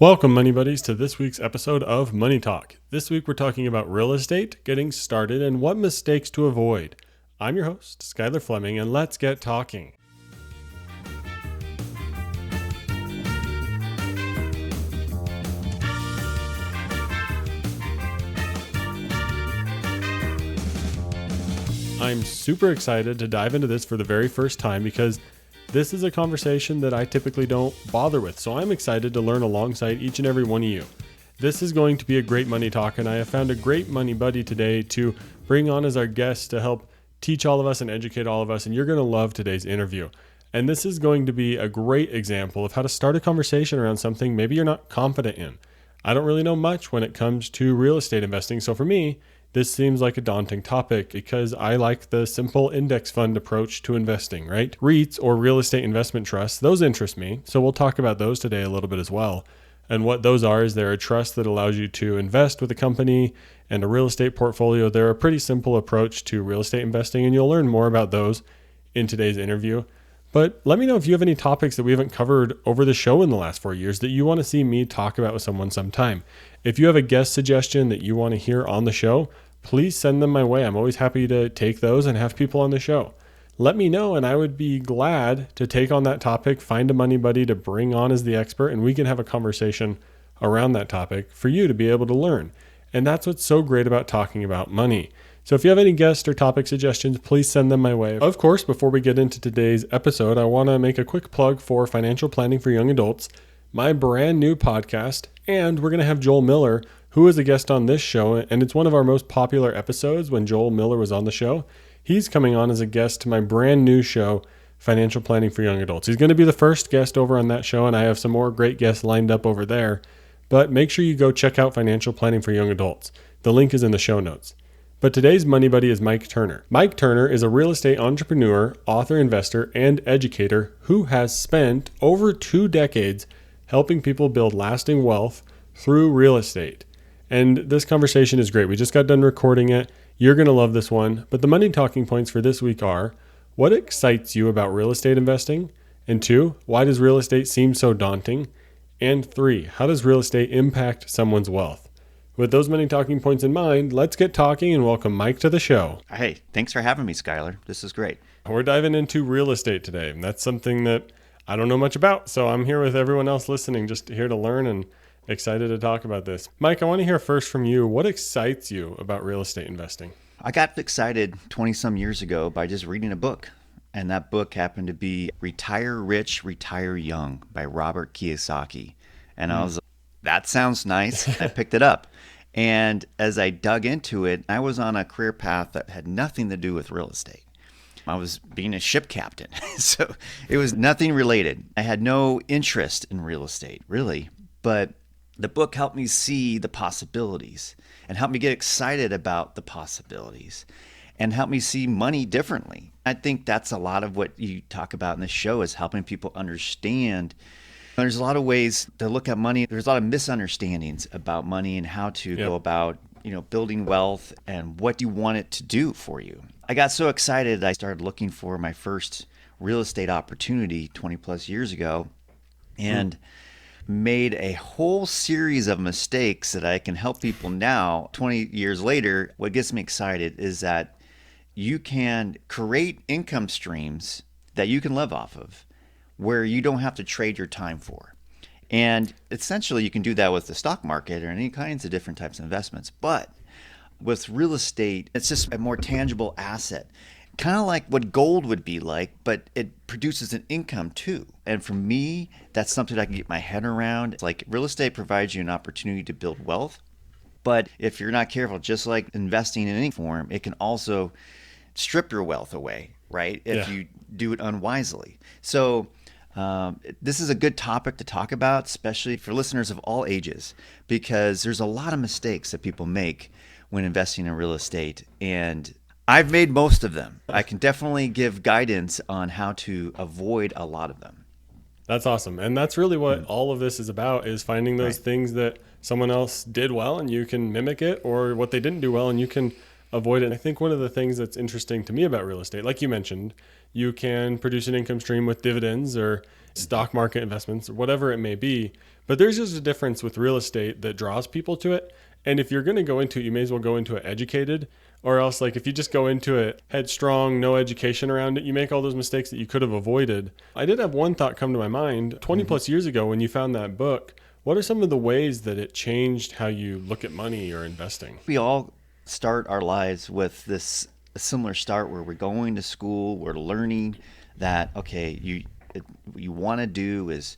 Welcome, Money Buddies, to this week's episode of Money Talk. This week we're talking about real estate, getting started, and what mistakes to avoid. I'm your host, Skylar Fleming, and let's get talking. I'm super excited to dive into this for the very first time because this is a conversation that I typically don't bother with, so I'm excited to learn alongside each and every one of you. This is going to be a great money talk, and I have found a great money buddy today to bring on as our guest to help teach all of us and educate all of us, and you're going to love today's interview. And this is going to be a great example of how to start a conversation around something maybe you're not confident in. I don't really know much when it comes to real estate investing, so for me, this seems like a daunting topic because I like the simple index fund approach to investing, right? REITs, or real estate investment trusts, those interest me. So we'll talk about those today a little bit as well. And what those are is they're a trust that allows you to invest with a company and a real estate portfolio. They're a pretty simple approach to real estate investing, and you'll learn more about those in today's interview. But let me know if you have any topics that we haven't covered over the show in the last 4 years that you want to see me talk about with someone sometime. If you have a guest suggestion that you want to hear on the show, please send them my way. I'm always happy to take those and have people on the show. Let me know, and I would be glad to take on that topic, find a money buddy to bring on as the expert, and we can have a conversation around that topic for you to be able to learn. And that's what's so great about talking about money. So if you have any guest or topic suggestions, please send them my way. Of course, before we get into today's episode, I want to make a quick plug for Financial Planning for Young Adults, my brand new podcast, and we're going to have Joel Miller, who is a guest on this show, and it's one of our most popular episodes when Joel Miller was on the show. He's coming on as a guest to my brand new show, Financial Planning for Young Adults. He's going to be the first guest over on that show, and I have some more great guests lined up over there. But make sure you go check out Financial Planning for Young Adults. The link is in the show notes. But today's money buddy is Mike Turner. Mike Turner is a real estate entrepreneur, author, investor, and educator who has spent over 2 decades helping people build lasting wealth through real estate. And this conversation is great. We just got done recording it. You're going to love this one. But the money talking points for this week are: what excites you about real estate investing? And 2, why does real estate seem so daunting? And 3, how does real estate impact someone's wealth? With those money talking points in mind, let's get talking and welcome Mike to the show. Hey, thanks for having me, Skylar. This is great. We're diving into real estate today, and that's something that I don't know much about. So I'm here with everyone else listening, just here to learn and excited to talk about this. Mike, I want to hear first from you. What excites you about real estate investing? I got excited 20 some years ago by just reading a book. And that book happened to be Retire Rich, Retire Young by Robert Kiyosaki. And I was like, that sounds nice. I picked it up. And as I dug into it, I was on a career path that had nothing to do with real estate. I was being a ship captain. So it was nothing related. I had no interest in real estate, really. But the book helped me see the possibilities and helped me get excited about the possibilities and helped me see money differently. I think that's a lot of what you talk about in this show, is helping people understand. There's a lot of ways to look at money. There's a lot of misunderstandings about money and how to go about, building wealth and what you want it to do for you. I got so excited I started looking for my first real estate opportunity 20 plus years ago and made a whole series of mistakes that I can help people now. 20 years later, what gets me excited is that you can create income streams that you can live off of, where you don't have to trade your time for. And essentially you can do that with the stock market or any kinds of different types of investments. But with real estate, it's just a more tangible asset, kind of like what gold would be like, but it produces an income too. And for me, that's something I can get my head around. It's like real estate provides you an opportunity to build wealth. But if you're not careful, just like investing in any form, it can also strip your wealth away, right? If you do it unwisely. So this is a good topic to talk about, especially for listeners of all ages, because there's a lot of mistakes that people make when investing in real estate. And I've made most of them. I can definitely give guidance on how to avoid a lot of them. That's awesome. And that's really what all of this is about, is finding those things that someone else did well and you can mimic it, or what they didn't do well and you can avoid it. And I think one of the things that's interesting to me about real estate, like you mentioned, you can produce an income stream with dividends or stock market investments or whatever it may be. But there's just a difference with real estate that draws people to it. And if you're going to go into it, you may as well go into it educated, or else like if you just go into it headstrong, no education around it, you make all those mistakes that you could have avoided. I did have one thought come to my mind 20 plus years ago when you found that book. What are some of the ways that it changed how you look at money or investing? We all start our lives with this similar start where we're going to school, we're learning that, okay, what you want to do is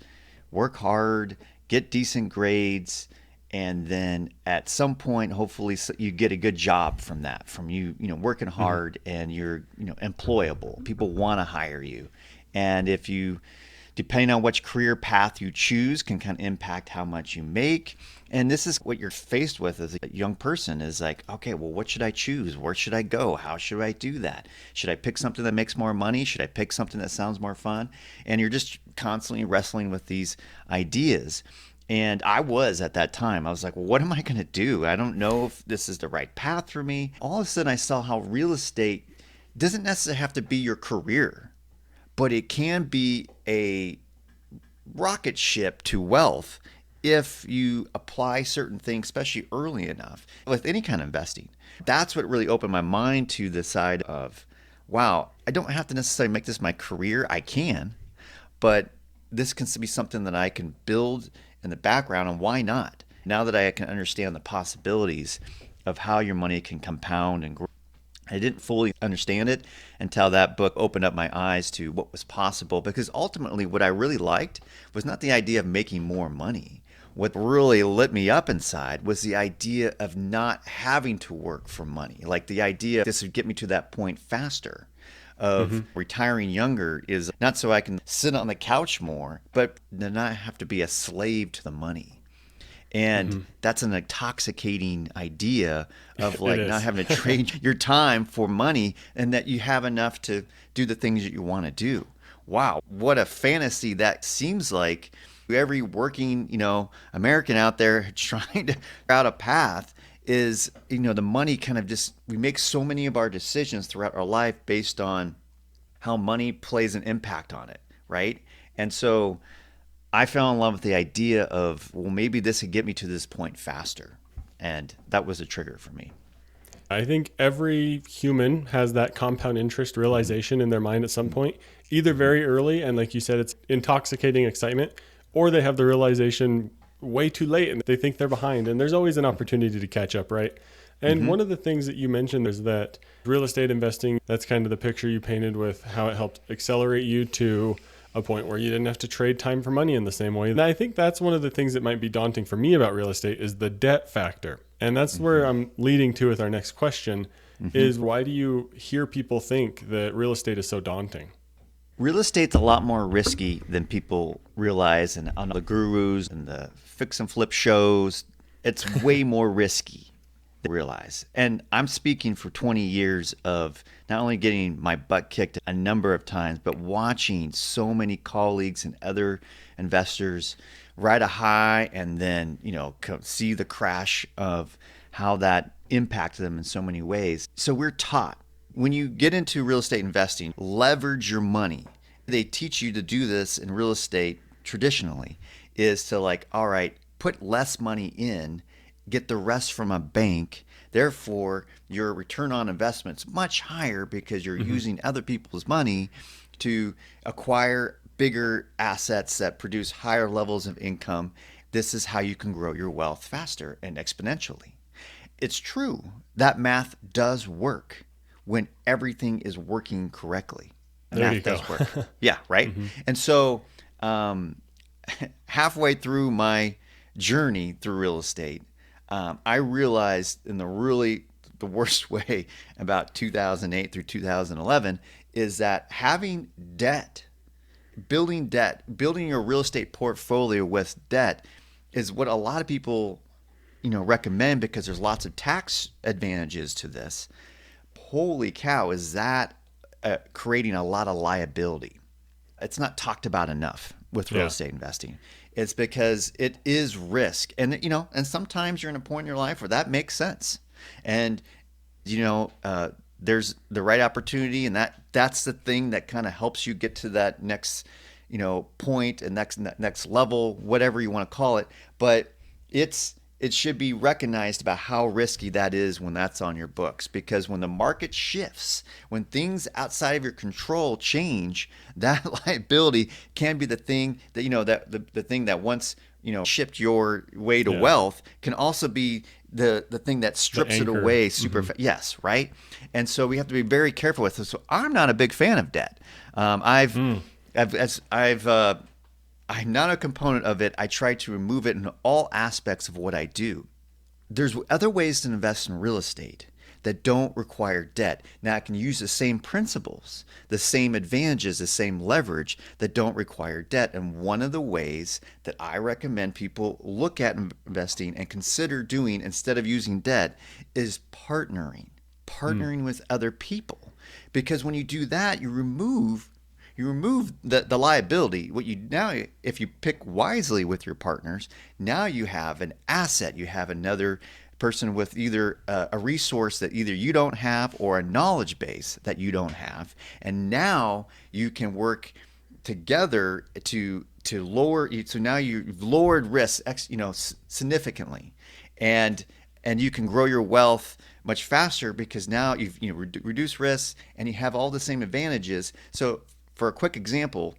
work hard, get decent grades, and then at some point, hopefully you get a good job from that, from working hard and you're, employable. People want to hire you. And if you, depending on which career path you choose, can kind of impact how much you make. And this is what you're faced with as a young person is like, okay, well, what should I choose? Where should I go? How should I do that? Should I pick something that makes more money? Should I pick something that sounds more fun? And you're just constantly wrestling with these ideas. And I was at that time, I was like, well, what am I going to do? I don't know if this is the right path for me. All of a sudden, I saw how real estate doesn't necessarily have to be your career, but it can be a rocket ship to wealth if you apply certain things, especially early enough with any kind of investing. That's what really opened my mind to the side of, wow, I don't have to necessarily make this my career. I can, but this can be something that I can build in the background, and why not? Now that I can understand the possibilities of how your money can compound and grow. I didn't fully understand it until that book opened up my eyes to what was possible, because ultimately what I really liked was not the idea of making more money. What really lit me up inside was the idea of not having to work for money. Like the idea this would get me to that point faster of retiring younger is not so I can sit on the couch more, but to not have to be a slave to the money. And that's an intoxicating idea of like not having to trade your time for money, and that you have enough to do the things that you want to do. Wow, what a fantasy that seems like. Every working, American out there trying to figure out a path is, the money kind of just, we make so many of our decisions throughout our life based on how money plays an impact on it, right? And so I fell in love with the idea of, well, maybe this could get me to this point faster. And that was a trigger for me. I think every human has that compound interest realization in their mind at some point, either very early, and like you said, it's intoxicating excitement, or they have the realization way too late and they think they're behind. And there's always an opportunity to catch up, right? And one of the things that you mentioned is that real estate investing, that's kind of the picture you painted with how it helped accelerate you to a point where you didn't have to trade time for money in the same way. And I think that's one of the things that might be daunting for me about real estate is the debt factor. And that's where I'm leading to with our next question is, why do you hear people think that real estate is so daunting? Real estate's a lot more risky than people realize, and on the gurus and the fix and flip shows, it's way more risky than realize. And I'm speaking for 20 years of not only getting my butt kicked a number of times, but watching so many colleagues and other investors ride a high and then, see the crash of how that impacted them in so many ways. So we're taught, when you get into real estate investing, leverage your money. They teach you to do this in real estate traditionally, is to like, all right, put less money in, get the rest from a bank. Therefore, your return on investment's much higher because you're using other people's money to acquire bigger assets that produce higher levels of income. This is how you can grow your wealth faster and exponentially. It's true that math does work when everything is working correctly. Math does work. Yeah, right? And so halfway through my journey through real estate, I realized in the worst way about 2008 through 2011 is that having debt, building your real estate portfolio with debt is what a lot of people, recommend because there's lots of tax advantages to this. Holy cow, is that creating a lot of liability? It's not talked about enough with real estate investing. It's because it is risk. And, and sometimes you're in a point in your life where that makes sense. And, there's the right opportunity, and that's the thing that kind of helps you get to that next, point and next level, whatever you want to call it. But it should be recognized about how risky that is when that's on your books, because when the market shifts, when things outside of your control change, that liability can be the thing that the thing that once shipped your way to wealth can also be the thing that strips it away super fast. Yes, right. And so we have to be very careful with this. So I'm not a big fan of debt. I'm not a component of it. I try to remove it in all aspects of what I do. There's other ways to invest in real estate that don't require debt. Now, I can use the same principles, the same advantages, the same leverage that don't require debt. And one of the ways that I recommend people look at investing and consider doing instead of using debt is partnering with other people. Because when you do that, you remove the liability. If you pick wisely with your partners, now you have an asset. You have another person with either a resource that either you don't have or a knowledge base that you don't have, and now you can work together to lower. So now you've lowered risk, significantly, and you can grow your wealth much faster because now you've reduced risks and you have all the same advantages. So, for a quick example,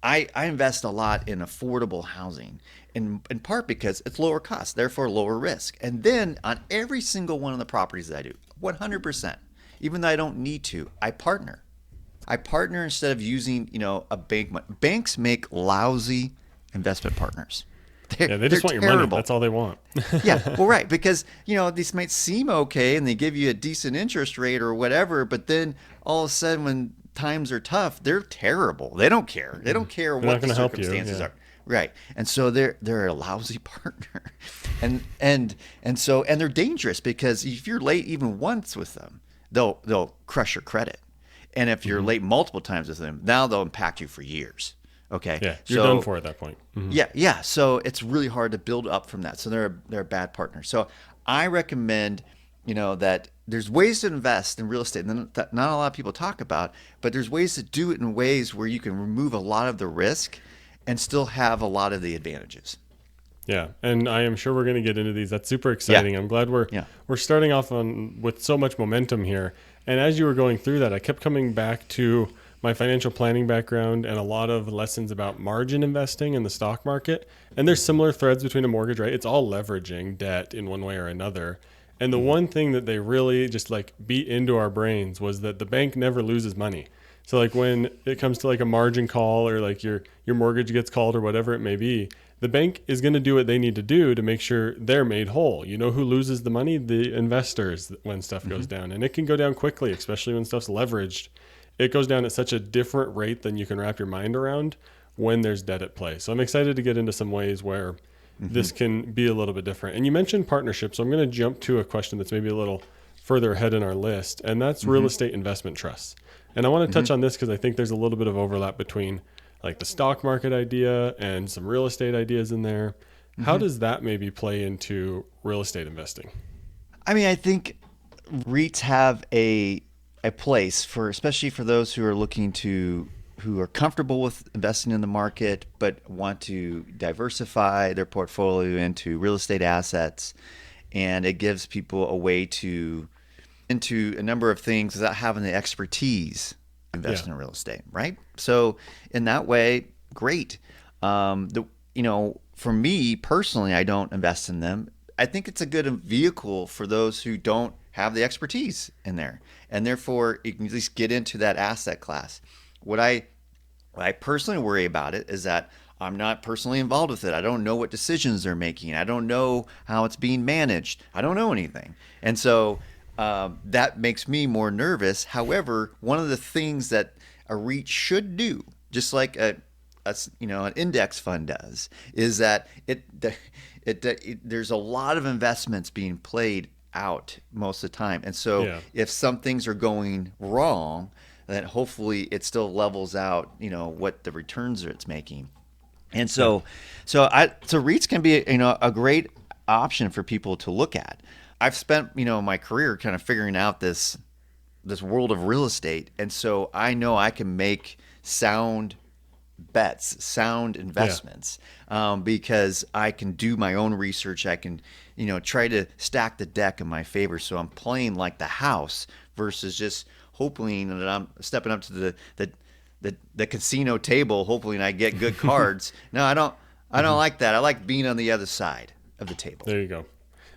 I invest a lot in affordable housing, in part because it's lower cost, therefore lower risk. And then on every single one of the properties that I do, 100%, even though I don't need to, I partner. I partner instead of using a bank. Banks make lousy investment partners. They just want your money. That's all they want. Yeah, well, right, because these might seem okay and they give you a decent interest rate or whatever, but then all of a sudden when times are tough, they're terrible. They don't care. They don't care what the circumstances are. Right, and so they're a lousy partner, and they're dangerous because if you're late even once with them, they'll crush your credit, and if you're late multiple times with them, now they'll impact you for years. Okay. Yeah, you're done for at that point. Mm-hmm. Yeah. So it's really hard to build up from that. So they're a bad partner. So I recommend, that there's ways to invest in real estate that not a lot of people talk about, but there's ways to do it in ways where you can remove a lot of the risk and still have a lot of the advantages. Yeah, and I am sure we're going to get into these. That's super exciting. Yeah. I'm glad we're starting off with so much momentum here. And as you were going through that, I kept coming back to my financial planning background and a lot of lessons about margin investing in the stock market. And there's similar threads between a mortgage, right? It's all leveraging debt in one way or another. And the one thing that they really just beat into our brains was that the bank never loses money. So when it comes to a margin call or your mortgage gets called or whatever it may be, the bank is going to do what they need to do to make sure they're made whole. You know who loses the money? The investors when stuff goes down. And it can go down quickly, especially when stuff's leveraged. It goes down at such a different rate than you can wrap your mind around when there's debt at play. So I'm excited to get into some ways where this can be a little bit different. And you mentioned partnerships. So I'm going to jump to a question that's maybe a little further ahead in our list, and that's real estate investment trusts. And I want to touch on this because I think there's a little bit of overlap between the stock market idea and some real estate ideas in there. How does that maybe play into real estate investing? I mean, I think REITs have a place especially for those who are comfortable with investing in the market but want to diversify their portfolio into real estate assets, and it gives people a way to into a number of things without having the expertise to invest in real estate, right? So in that way, great. For me personally, I don't invest in them. I think it's a good vehicle for those who don't have the expertise in there, and therefore you can at least get into that asset class. What I personally worry about it is that I'm not personally involved with it. I don't know what decisions they're making. I don't know how it's being managed. I don't know anything, and so that makes me more nervous. However, one of the things that a REIT should do, just like an index fund does, is that there's a lot of investments being played out most of the time. And so if some things are going wrong, then hopefully it still levels out, what the returns it's making. And so REITs can be, a great option for people to look at. I've spent, my career kind of figuring out this world of real estate. And so I know I can make sound bets, sound investments, because I can do my own research. I can, try to stack the deck in my favor. So I'm playing like the house versus just hoping that I'm stepping up to the casino table, hoping I get good cards. No, I don't. I don't like that. I like being on the other side of the table. There you go.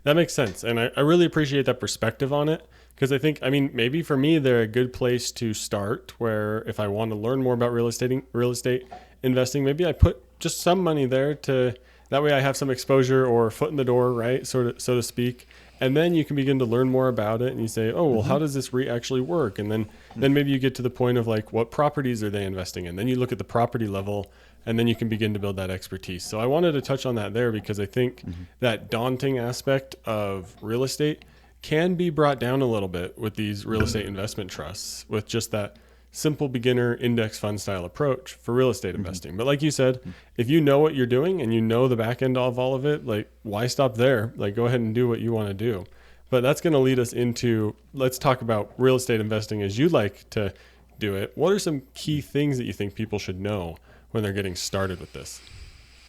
That makes sense. And I really appreciate that perspective on it because I think, maybe for me, they're a good place to start where if I want to learn more about real estate investing, maybe I put just some money there that way I have some exposure or foot in the door, right? So to speak. And then you can begin to learn more about it and you say, oh, well, how does this REIT actually work? And then maybe you get to the point of like, what properties are they investing in? Then you look at the property level and then you can begin to build that expertise. So I wanted to touch on that there because I think that daunting aspect of real estate can be brought down a little bit with these real estate investment trusts with just that simple beginner index fund style approach for real estate investing. But like you said, if you know what you're doing and you know the back end of all of it, like why stop there? Like go ahead and do what you want to do. But that's going to lead us into, let's talk about real estate investing as you like to do it. What are some key things that you think people should know when they're getting started with this?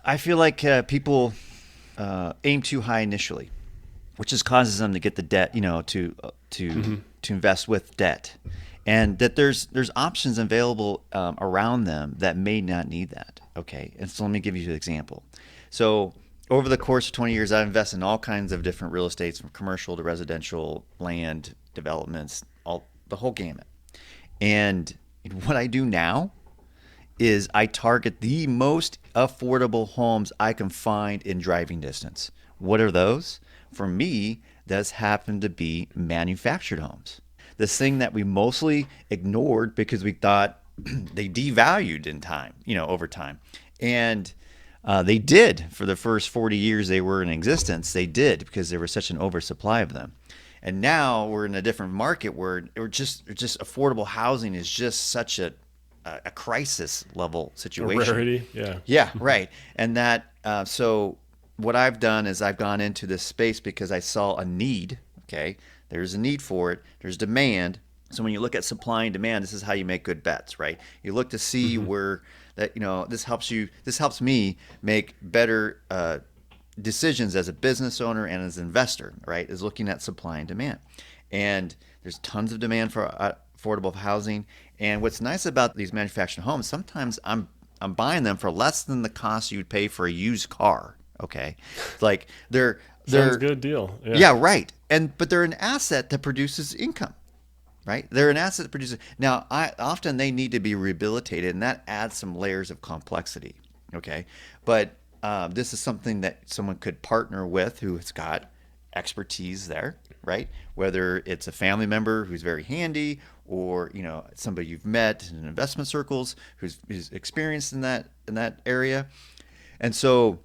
I feel like people aim too high initially, which just causes them to get the debt, to invest with debt, and that there's options available around them that may not need that. Okay, and so let me give you an example. So over the course of 20 years, I've invested in all kinds of different real estates, from commercial to residential, land developments, the whole gamut. And what I do now is I target the most affordable homes I can find in driving distance. What are those? For me, those happen to be manufactured homes. This thing that we mostly ignored because we thought they devalued in time, over time. And they did for the first 40 years they were in existence. They did because there was such an oversupply of them. And now we're in a different market where just affordable housing is just such a crisis level situation. A rarity, yeah. Yeah, right. And that, so what I've done is I've gone into this space because I saw a need. Okay, there's a need for it. There's demand. So when you look at supply and demand, this is how you make good bets, right? You look to see where that, this helps me make better decisions as a business owner and as an investor, right? Is looking at supply and demand. And there's tons of demand for affordable housing. And what's nice about these manufactured homes, sometimes I'm buying them for less than the cost you'd pay for a used car. Okay, like they're Sounds good deal. Yeah, right. But they're an asset that produces income, right? They're an asset that produces. Now, often they need to be rehabilitated, and that adds some layers of complexity. Okay, but this is something that someone could partner with who has got expertise there, right? Whether it's a family member who's very handy, or somebody you've met in investment circles who's experienced in that area, and so.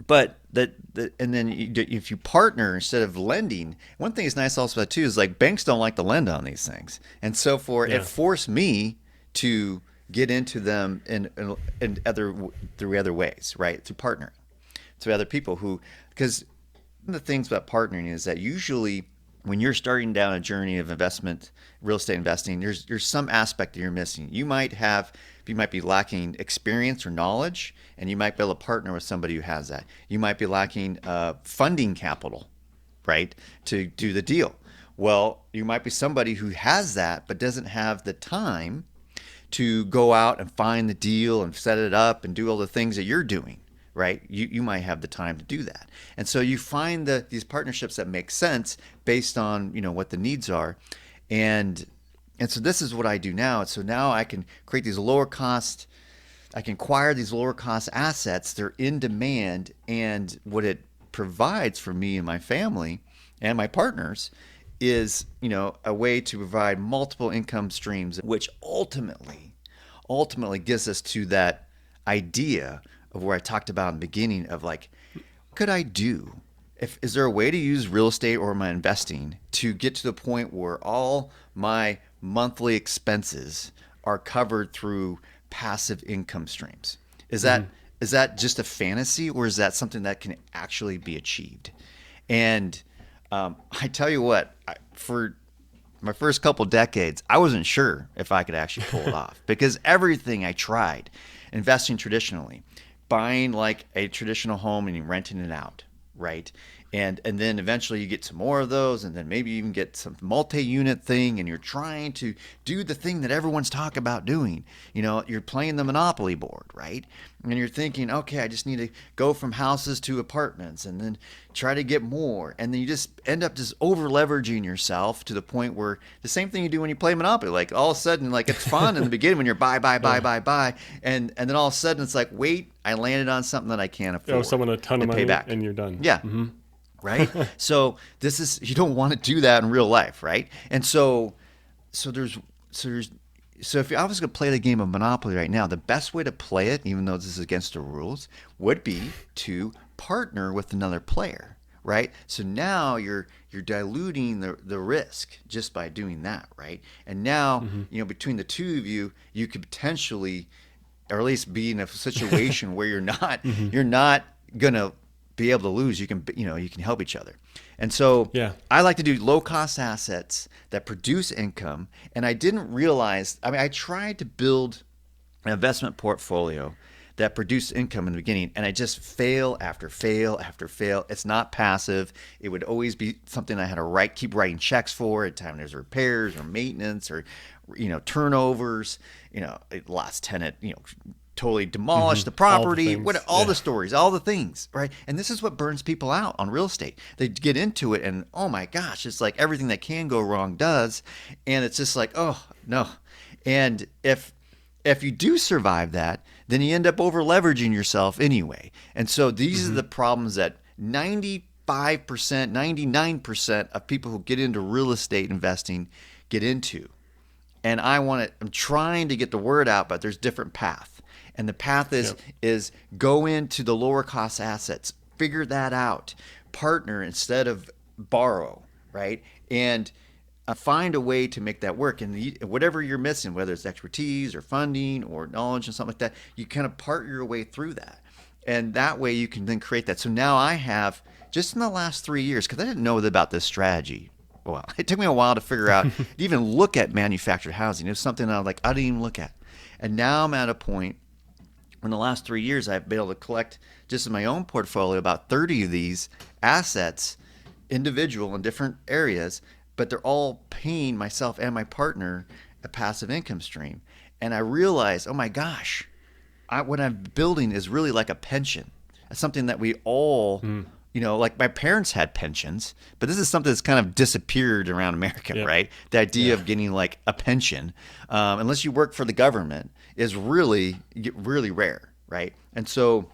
But and then if you partner instead of lending, one thing is nice also about too is like banks don't like to lend on these things, and so it forced me to get into them in through other ways, right? Through partnering, through other people because one of the things about partnering is that usually when you're starting down a journey of real estate investing, there's some aspect that you're missing. You might be lacking experience or knowledge, and you might be able to partner with somebody who has that. You might be lacking funding capital, right, to do the deal. Well, you might be somebody who has that but doesn't have the time to go out and find the deal and set it up and do all the things that you're doing. Right, you might have the time to do that, and so you find these partnerships that make sense based on what the needs are, and so this is what I do now. So now I can create these lower cost, I can acquire these lower cost assets. They're in demand, and what it provides for me and my family and my partners is a way to provide multiple income streams, which ultimately gets us to that idea of where I talked about in the beginning of like, what could I do? Is there a way to use real estate or my investing to get to the point where all my monthly expenses are covered through passive income streams? Is that just a fantasy, or is that something that can actually be achieved? And I tell you what, for my first couple decades, I wasn't sure if I could actually pull it off because everything I tried, investing traditionally, buying like a traditional home and renting it out, right? And then eventually you get some more of those, and then maybe you even get some multi-unit thing, and you're trying to do the thing that everyone's talking about doing. You know, you're playing the Monopoly board, right? And you're thinking, okay, I just need to go from houses to apartments, and then try to get more, and then you just end up just over leveraging yourself to the point where the same thing you do when you play Monopoly, like all of a sudden, like it's fun in the beginning when you're buy, and then all of a sudden it's like, wait, I landed on something that I can't afford. You owe someone a ton of money, pay back. and you're done. Yeah. Right? So this is, you don't want to do that in real life, right? And so if I was going to play the game of Monopoly right now, the best way to play it, even though this is against the rules, would be to partner with another player, right? So now you're diluting the risk just by doing that, right? And now, you know, between the two of you, you could potentially, or at least be in a situation where you're not going to be able to lose. You can help each other. And so I like to do low cost assets that produce income. And I didn't realize, I tried to build an investment portfolio that produced income in the beginning, and I just fail after fail after fail. It's not passive. It would always be something I had to keep writing checks for at time there's repairs or maintenance or, you know, turnovers, you know, last tenant, you know, totally demolish the property, all the stories, all the things, right? And this is what burns people out on real estate. They get into it and, oh my gosh, it's like everything that can go wrong does. And it's just like, oh no. And if you do survive that, then you end up over leveraging yourself anyway. And so these are the problems that 95%, 99% of people who get into real estate investing get into. And I'm trying to get the word out, but there's different paths. And the path is go into the lower cost assets, figure that out, partner instead of borrow, right? And find a way to make that work. And whatever you're missing, whether it's expertise or funding or knowledge and something like that, you kind of part your way through that. And that way you can then create that. So now I have, just in the last 3 years, because I didn't know about this strategy. Well, it took me a while to figure out, to even look at manufactured housing. It was something I didn't even look at. And now I'm at a point, in the last 3 years, I've been able to collect just in my own portfolio about 30 of these assets, individual in different areas, but they're all paying myself and my partner a passive income stream. And I realized, oh my gosh, what I'm building is really like a pension. It's something that we all, you know, like my parents had pensions, but this is something that's kind of disappeared around America, right? The idea of getting like a pension, unless you work for the government, is really rare, right? And so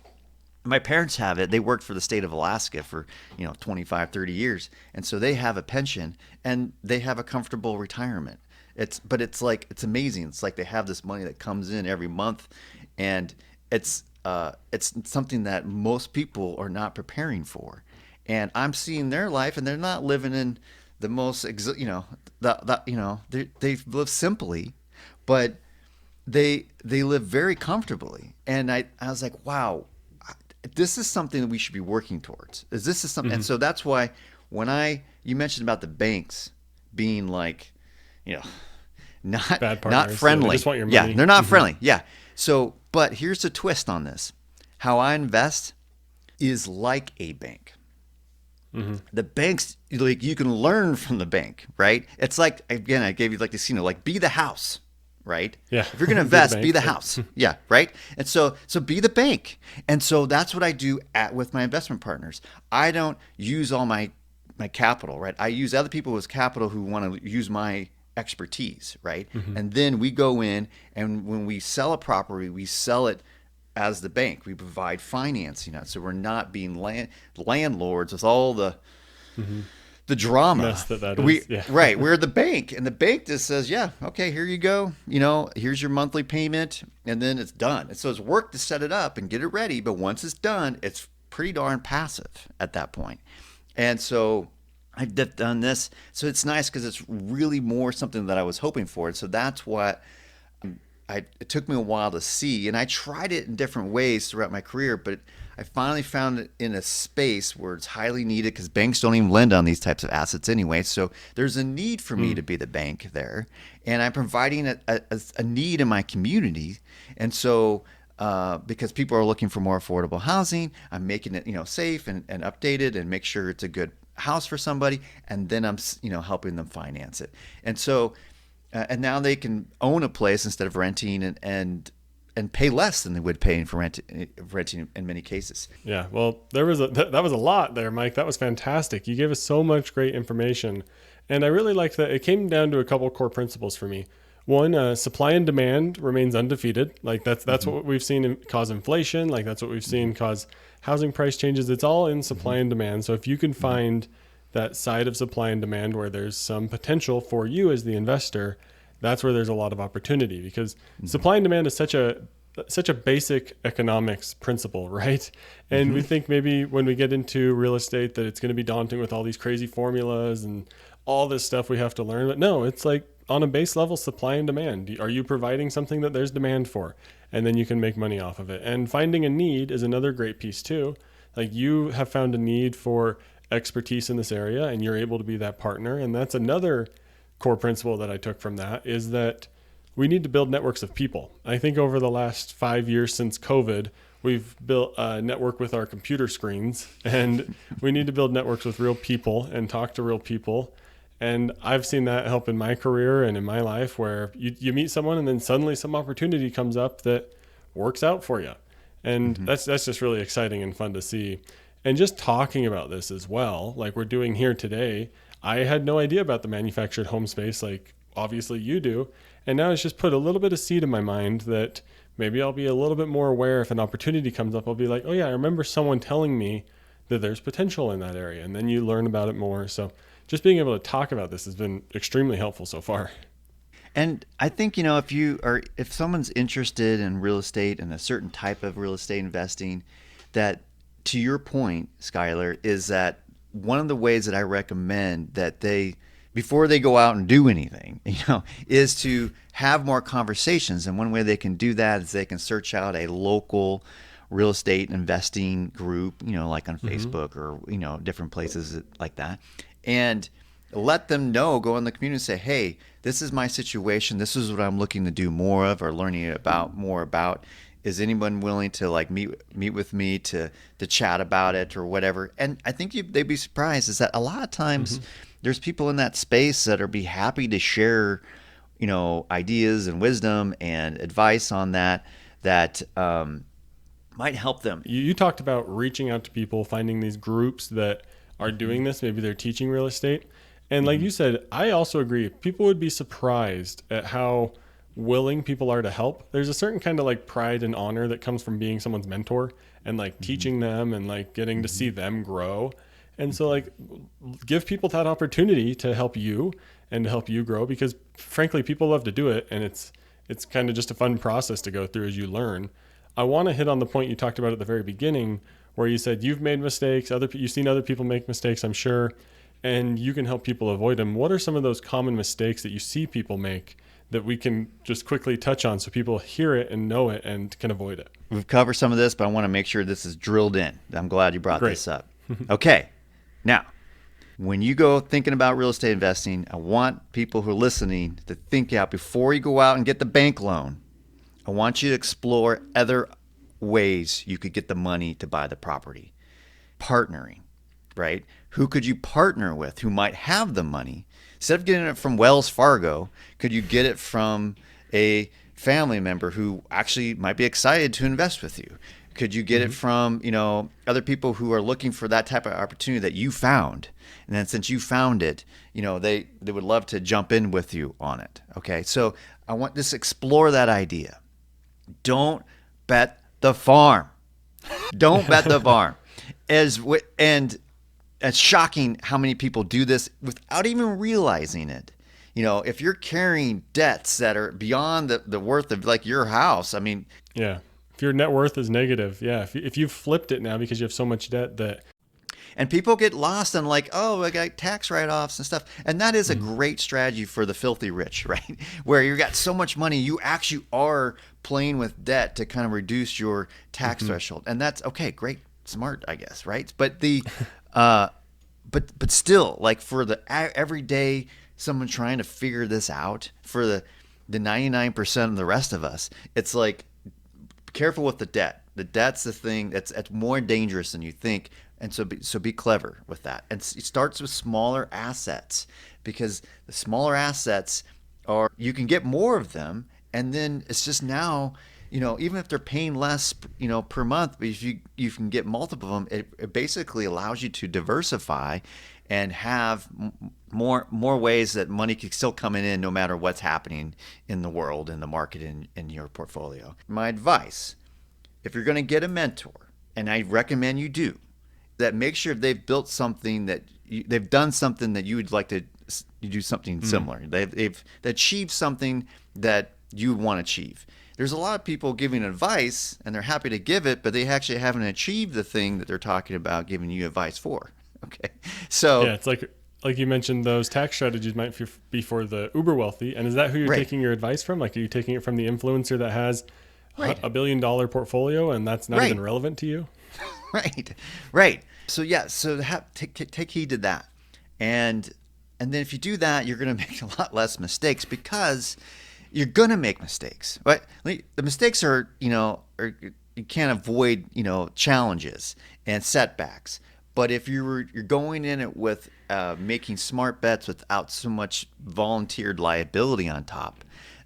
my parents have it. They worked for the state of Alaska for, 25, 30 years. And so they have a pension and they have a comfortable retirement. It's amazing. It's like they have this money that comes in every month, and it's something that most people are not preparing for. And I'm seeing their life, and they're not living in the most, they live simply, but they live very comfortably. And I was like, wow, this is something that we should be working towards. This is something, and so that's why when you mentioned about the banks being like, not friendly. They just want your money. Yeah, they're not friendly. Yeah. So, but here's the twist on this. How I invest is like a bank. The banks, like, you can learn from the bank, right? It's like, again, I gave you like this, like be the house, right? Yeah. If you're going to invest, be the house. Yeah. Right. And so be the bank. And so that's what I do with my investment partners. I don't use all my capital, right? I use other people with capital who want to use my expertise, right? And then we go in, and when we sell a property, we sell it as the bank. We provide financing. So we're not being landlords with all the drama. Mess that is. Right. We're the bank, and the bank just says, yeah, okay, here you go. Here's your monthly payment, and then it's done. And so it's work to set it up and get it ready, but once it's done, it's pretty darn passive at that point. And so I've done this. So it's nice because it's really more something that I was hoping for. And so that's what it took me a while to see. And I tried it in different ways throughout my career, but I finally found it in a space where it's highly needed because banks don't even lend on these types of assets anyway. So there's a need for me to be the bank there, and I'm providing a need in my community. And so because people are looking for more affordable housing, I'm making it safe and updated and make sure it's a good house for somebody, and then I'm helping them finance it. And so and now they can own a place instead of renting and pay less than they would pay for renting in many cases. Yeah, well, that was a lot there, Mike. That was fantastic. You gave us so much great information, and I really liked that it came down to a couple core principles for me. One, supply and demand remains undefeated. Like that's what we've seen cause inflation. Like that's what we've seen cause housing price changes. It's all in supply and demand. So if you can find that side of supply and demand where there's some potential for you as the investor, that's where there's a lot of opportunity, because supply and demand is such a basic economics principle, right? And we think maybe when we get into real estate that it's going to be daunting with all these crazy formulas and all this stuff we have to learn. But no, it's like on a base level, supply and demand. Are you providing something that there's demand for? And then you can make money off of it. And finding a need is another great piece too. Like you have found a need for expertise in this area and you're able to be that partner. And that's another core principle that I took from that, is that we need to build networks of people. I think over the last 5 years since COVID, we've built a network with our computer screens, and we need to build networks with real people and talk to real people. And I've seen that help in my career and in my life, where you meet someone and then suddenly some opportunity comes up that works out for you. And that's just really exciting and fun to see. And just talking about this as well, like we're doing here today, I had no idea about the manufactured home space, like obviously you do. And now it's just put a little bit of seed in my mind that maybe I'll be a little bit more aware if an opportunity comes up. I'll be like, oh yeah, I remember someone telling me that there's potential in that area. And then you learn about it more. So just being able to talk about this has been extremely helpful so far. And I think, if someone's interested in real estate and a certain type of real estate investing, that to your point, Skylar, is that one of the ways that I recommend that before they go out and do anything, is to have more conversations. And one way they can do that is they can search out a local real estate investing group, like on Facebook or, different places like that. And let them know, go in the community and say, hey, this is my situation. This is what I'm looking to do more of or learning more about. Is anyone willing to meet with me to chat about it or whatever? And I think they'd be surprised is that a lot of times there's people in that space that are be happy to share, ideas and wisdom and advice on that might help them. You talked about reaching out to people, finding these groups that are doing this. Maybe they're teaching real estate. And like you said, I also agree. People would be surprised at how willing people are to help. There's a certain kind of pride and honor that comes from being someone's mentor and teaching them and getting to see them grow. And so give people that opportunity to help you and to help you grow, because frankly, people love to do it. And it's kind of just a fun process to go through as you learn. I want to hit on the point you talked about at the very beginning, where you said you've made mistakes. You've seen other people make mistakes, I'm sure, and you can help people avoid them. What are some of those common mistakes that you see people make that we can just quickly touch on so people hear it and know it and can avoid it? We've covered some of this, but I want to make sure this is drilled in. I'm glad you brought this up. Okay. Now, when you go thinking about real estate investing, I want people who are listening to think out before you go out and get the bank loan. I want you to explore other ways you could get the money to buy the property. Partnering, right? Who could you partner with who might have the money? Instead of getting it from Wells Fargo, could you get it from a family member who actually might be excited to invest with you? Could you get it from, other people who are looking for that type of opportunity that you found? And then since you found it, they would love to jump in with you on it. Okay. So I want to explore that idea. Don't bet the farm. Don't bet the farm. And it's shocking how many people do this without even realizing it. If you're carrying debts that are beyond the worth of your house, yeah. If your net worth is negative, yeah. If you've flipped it now because you have so much debt that. And people get lost on like, oh, I got tax write-offs and stuff. And that is a great strategy for the filthy rich, right? Where you got so much money, you actually are playing with debt to kind of reduce your tax threshold. And that's okay, great, smart, I guess, right? But but still, like for the everyday someone trying to figure this out, for the 99% of the rest of us, it's like, careful with the debt. The debt's the thing that's more dangerous than you think. And so be clever with that. And it starts with smaller assets, because the smaller assets are, you can get more of them. And then it's just now, even if they're paying less, per month, but if you can get multiple of them, it basically allows you to diversify and have more ways that money can still come in no matter what's happening in the world, in the market, in your portfolio. My advice, if you're going to get a mentor, and I recommend you do, that make sure they've built something that they've done something that you would like to do something similar. They've achieved something that you want to achieve. There's a lot of people giving advice and they're happy to give it, but they actually haven't achieved the thing that they're talking about giving you advice for. Okay. So yeah, it's like you mentioned, those tax strategies might be for the uber wealthy. And is that who you're taking your advice from? Like, are you taking it from the influencer that has $1 billion portfolio and that's not even relevant to you? Right. So yeah, take heed to that. And then if you do that, you're going to make a lot less mistakes, because you're going to make mistakes. But the mistakes are, you can't avoid, challenges and setbacks. But if you're going in it with making smart bets without so much volunteered liability on top,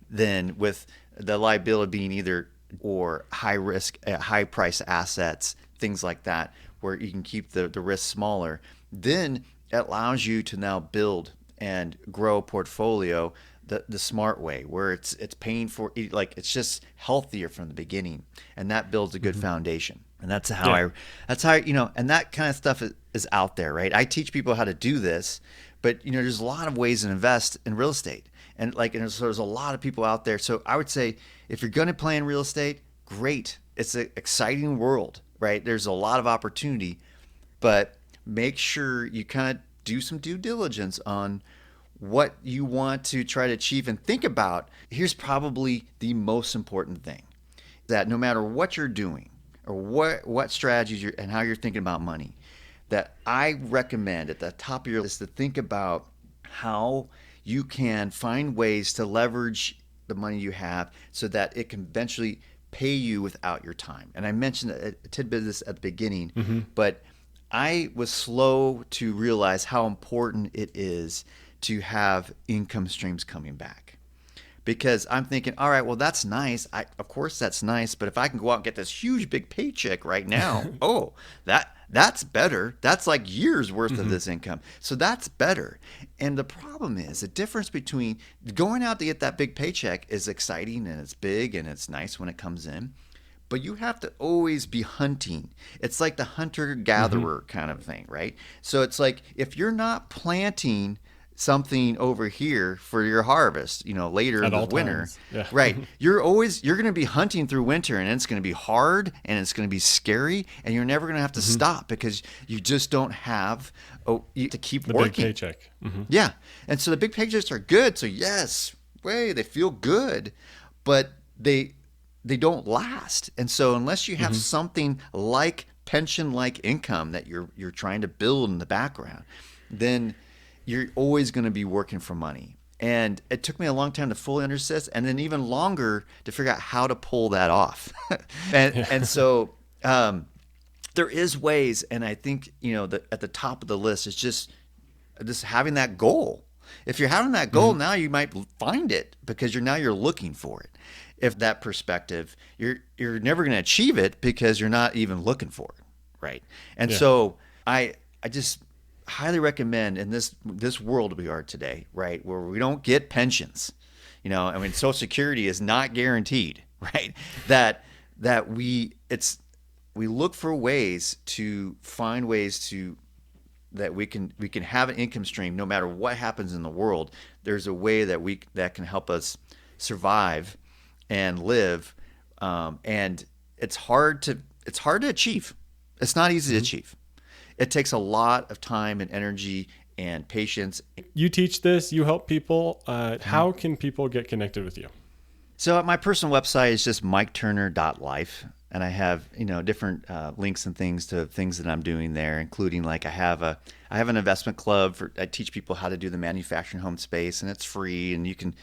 then with the liability being either or high risk, high price assets, things like that, where you can keep the risk smaller, then it allows you to now build and grow a portfolio the smart way, where it's paying for, like, it's just healthier from the beginning, and that builds a good foundation. And that's how and that kind of stuff is out there, right? I teach people how to do this, but there's a lot of ways to invest in real estate, and so there's a lot of people out there. So I would say, if you're going to play in real estate, great. It's an exciting world, right? There's a lot of opportunity, but make sure you kind of do some due diligence on what you want to try to achieve, and think about, here's probably the most important thing, that no matter what you're doing or what strategies and how you're thinking about money, that I recommend at the top of your list to think about how you can find ways to leverage the money you have so that it can eventually pay you without your time. And I mentioned a tidbit of this at the beginning, but I was slow to realize how important it is to have income streams coming back. Because I'm thinking, all right, well, that's nice. Of course that's nice, but if I can go out and get this huge big paycheck right now, that's better. That's like years worth of this income. So that's better. And the problem is, the difference between going out to get that big paycheck is exciting and it's big and it's nice when it comes in, but you have to always be hunting. It's like the hunter-gatherer kind of thing, right? So it's like, if you're not planting something over here for your harvest, later in the winter, right? You're going to be hunting through winter, and it's going to be hard and it's going to be scary, and you're never going to have to stop, because you just don't have to keep working. Big paycheck. Yeah. And so the big paychecks are good. So yes, they feel good, but they don't last. And so unless you have something like pension-like income that you're trying to build in the background, then you're always going to be working for money. And it took me a long time to fully understand this, and then even longer to figure out how to pull that off. And so there is ways, and I think at the top of the list is just having that goal. If you're having that goal now, you might find it, because you're looking for it. If that perspective, you're never going to achieve it because you're not even looking for it, right? And so I just highly recommend, in this world we are today, right, where we don't get pensions, Social Security is not guaranteed, right? That we look for ways to find ways to that we can have an income stream no matter what happens in the world. There's a way that can help us survive and live, and it's hard to achieve. It's not easy to achieve. it takes a lot of time and energy and patience. You teach this, you help people. How can people get connected with you? So my personal website is just miketurner.life. And I have, different links and things to things that I'm doing there, including like I have an investment club I teach people how to do the manufacturing home space, and it's free, and you can,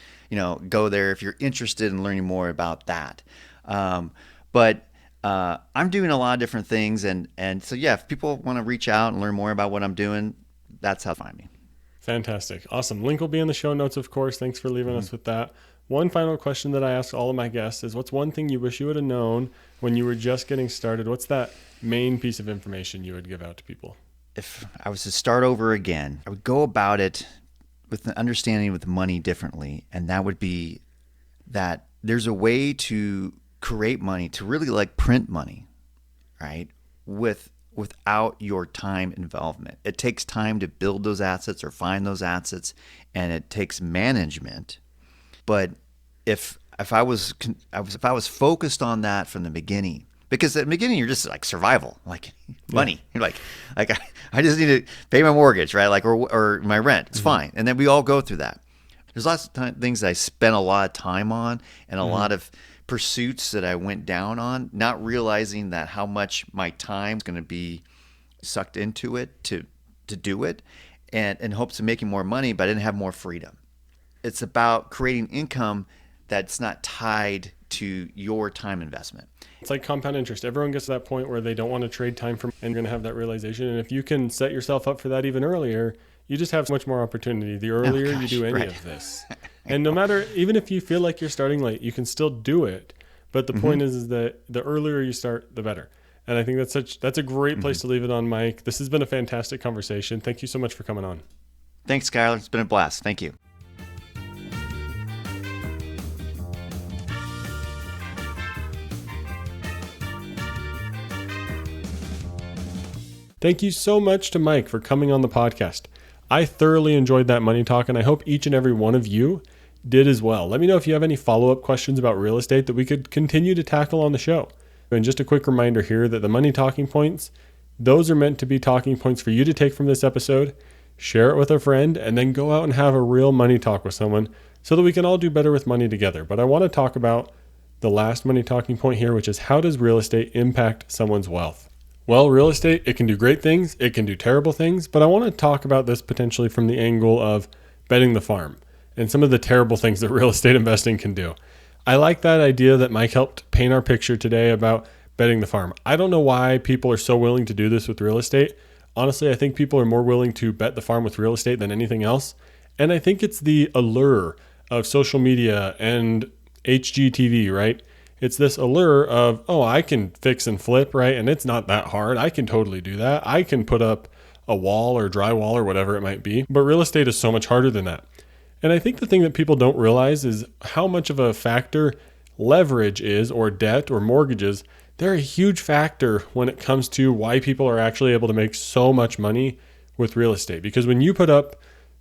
go there if you're interested in learning more about that. But I'm doing a lot of different things, and so yeah, if people want to reach out and learn more about what I'm doing, that's how to find me. Fantastic. Awesome. Link will be in the show notes, of course. Thanks for leaving us with that. One final question that I ask all of my guests is, what's one thing you wish you would have known when you were just getting started? What's that main piece of information you would give out to people? If I was to start over again, I would go about it with an understanding with money differently. And that would be that there's a way to create money, to really like print money, right? Without your time involvement. It takes time to build those assets or find those assets, and it takes management. But if I was focused on that from the beginning, because at the beginning you're just like survival, like money. You're like I just need to pay my mortgage, right? Like or my rent. It's fine. And then we all go through that. There's lots of things that I spent a lot of time on, and a lot of pursuits that I went down on, not realizing that how much my time is going to be sucked into it to do it, and in hopes of making more money, but I didn't have more freedom. It's about creating income that's not tied to your time investment. It's like compound interest. Everyone gets to that point where they don't want to trade time and you're going to have that realization. And if you can set yourself up for that even earlier, you just have so much more opportunity the earlier you do any of this. And no matter, even if you feel like you're starting late, you can still do it. But the point is that the earlier you start, the better. And I think that's a great place to leave it on, Mike. This has been a fantastic conversation. Thank you so much for coming on. Thanks, Skylar. It's been a blast. Thank you. Thank you so much to Mike for coming on the podcast. I thoroughly enjoyed that money talk, and I hope each and every one of you did as well. Let me know if you have any follow-up questions about real estate that we could continue to tackle on the show. And just a quick reminder here that the money talking points, those are meant to be talking points for you to take from this episode, share it with a friend, and then go out and have a real money talk with someone so that we can all do better with money together. But I want to talk about the last money talking point here, which is how does real estate impact someone's wealth? Well, real estate, it can do great things, it can do terrible things, but I want to talk about this potentially from the angle of betting the farm and some of the terrible things that real estate investing can do. I like that idea that Mike helped paint our picture today about betting the farm. I don't know why people are so willing to do this with real estate. Honestly, I think people are more willing to bet the farm with real estate than anything else. And I think it's the allure of social media and HGTV, right? It's this allure of, oh, I can fix and flip, right? And it's not that hard. I can totally do that. I can put up a wall or drywall or whatever it might be. But real estate is so much harder than that. And I think the thing that people don't realize is how much of a factor leverage is, or debt or mortgages. They're a huge factor when it comes to why people are actually able to make so much money with real estate. Because when you put up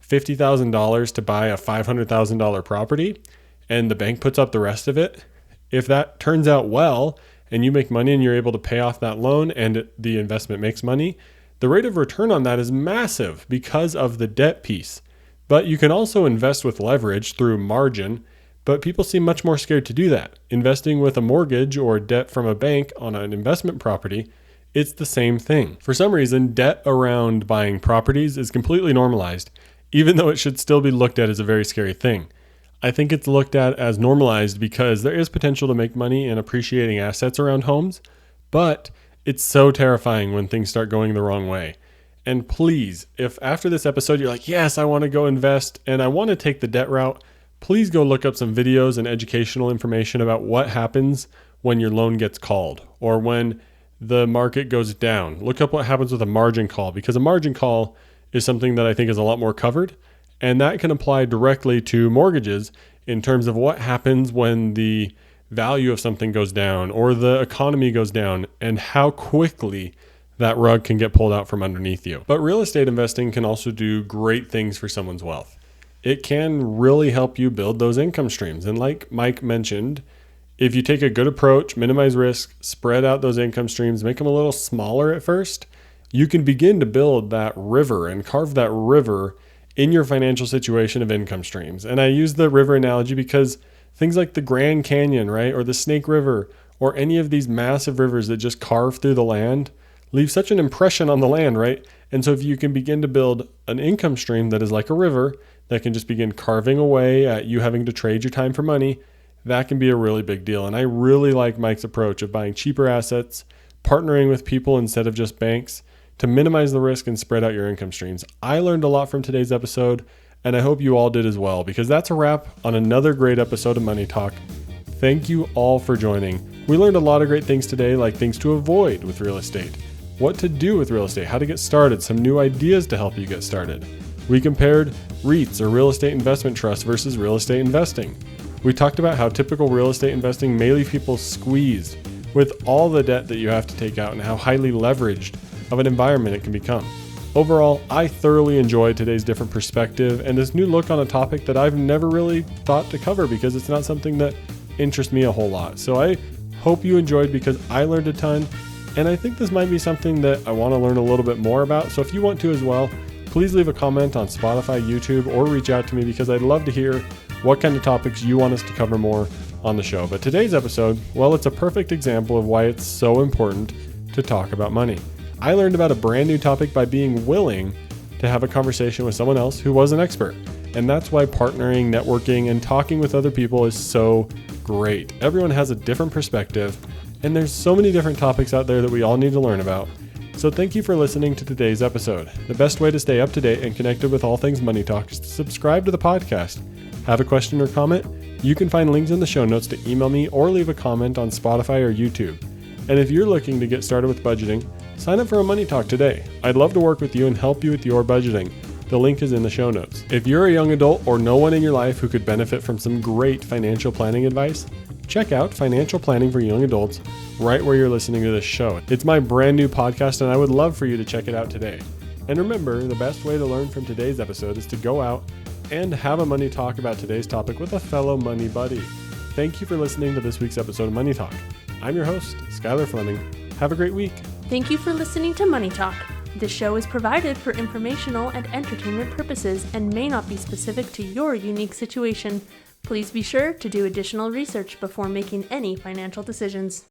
$50,000 to buy a $500,000 property and the bank puts up the rest of it, if that turns out well and you make money and you're able to pay off that loan and the investment makes money, the rate of return on that is massive because of the debt piece. But you can also invest with leverage through margin, but people seem much more scared to do that. Investing with a mortgage or debt from a bank on an investment property, it's the same thing. For some reason, debt around buying properties is completely normalized, even though it should still be looked at as a very scary thing. I think it's looked at as normalized because there is potential to make money in appreciating assets around homes, but it's so terrifying when things start going the wrong way. And please, if after this episode you're like, yes, I want to go invest and I want to take the debt route, please go look up some videos and educational information about what happens when your loan gets called or when the market goes down. Look up what happens with a margin call, because a margin call is something that I think is a lot more covered. And that can apply directly to mortgages in terms of what happens when the value of something goes down or the economy goes down and how quickly that rug can get pulled out from underneath you. But real estate investing can also do great things for someone's wealth. It can really help you build those income streams. And like Mike mentioned, if you take a good approach, minimize risk, spread out those income streams, make them a little smaller at first, you can begin to build that river and carve that river in your financial situation of income streams. And I use the river analogy because things like the Grand Canyon, right, or the Snake River, or any of these massive rivers that just carve through the land leave such an impression on the land, right? And so if you can begin to build an income stream that is like a river that can just begin carving away at you having to trade your time for money, that can be a really big deal. And I really like Mike's approach of buying cheaper assets, partnering with people instead of just banks to minimize the risk and spread out your income streams. I learned a lot from today's episode, and I hope you all did as well, because that's a wrap on another great episode of Money Talk. Thank you all for joining. We learned a lot of great things today, like things to avoid with real estate, what to do with real estate, how to get started, some new ideas to help you get started. We compared REITs or real estate investment trusts versus real estate investing. We talked about how typical real estate investing may leave people squeezed with all the debt that you have to take out and how highly leveraged of an environment it can become. Overall, I thoroughly enjoyed today's different perspective and this new look on a topic that I've never really thought to cover because it's not something that interests me a whole lot. So I hope you enjoyed because I learned a ton, and I think this might be something that I want to learn a little bit more about. So if you want to as well, please leave a comment on Spotify, YouTube, or reach out to me because I'd love to hear what kind of topics you want us to cover more on the show. But today's episode, well, it's a perfect example of why it's so important to talk about money. I learned about a brand new topic by being willing to have a conversation with someone else who was an expert. And that's why partnering, networking, and talking with other people is so great. Everyone has a different perspective, and there's so many different topics out there that we all need to learn about. So thank you for listening to today's episode. The best way to stay up to date and connected with all things Money Talk is to subscribe to the podcast. Have a question or comment? You can find links in the show notes to email me or leave a comment on Spotify or YouTube. And if you're looking to get started with budgeting, sign up for a Money Talk today. I'd love to work with you and help you with your budgeting. The link is in the show notes. If you're a young adult or no one in your life who could benefit from some great financial planning advice, check out Financial Planning for Young Adults right where you're listening to this show. It's my brand new podcast, and I would love for you to check it out today. And remember, the best way to learn from today's episode is to go out and have a money talk about today's topic with a fellow money buddy. Thank you for listening to this week's episode of Money Talk. I'm your host, Skylar Fleming. Have a great week. Thank you for listening to Money Talk. This show is provided for informational and entertainment purposes and may not be specific to your unique situation. Please be sure to do additional research before making any financial decisions.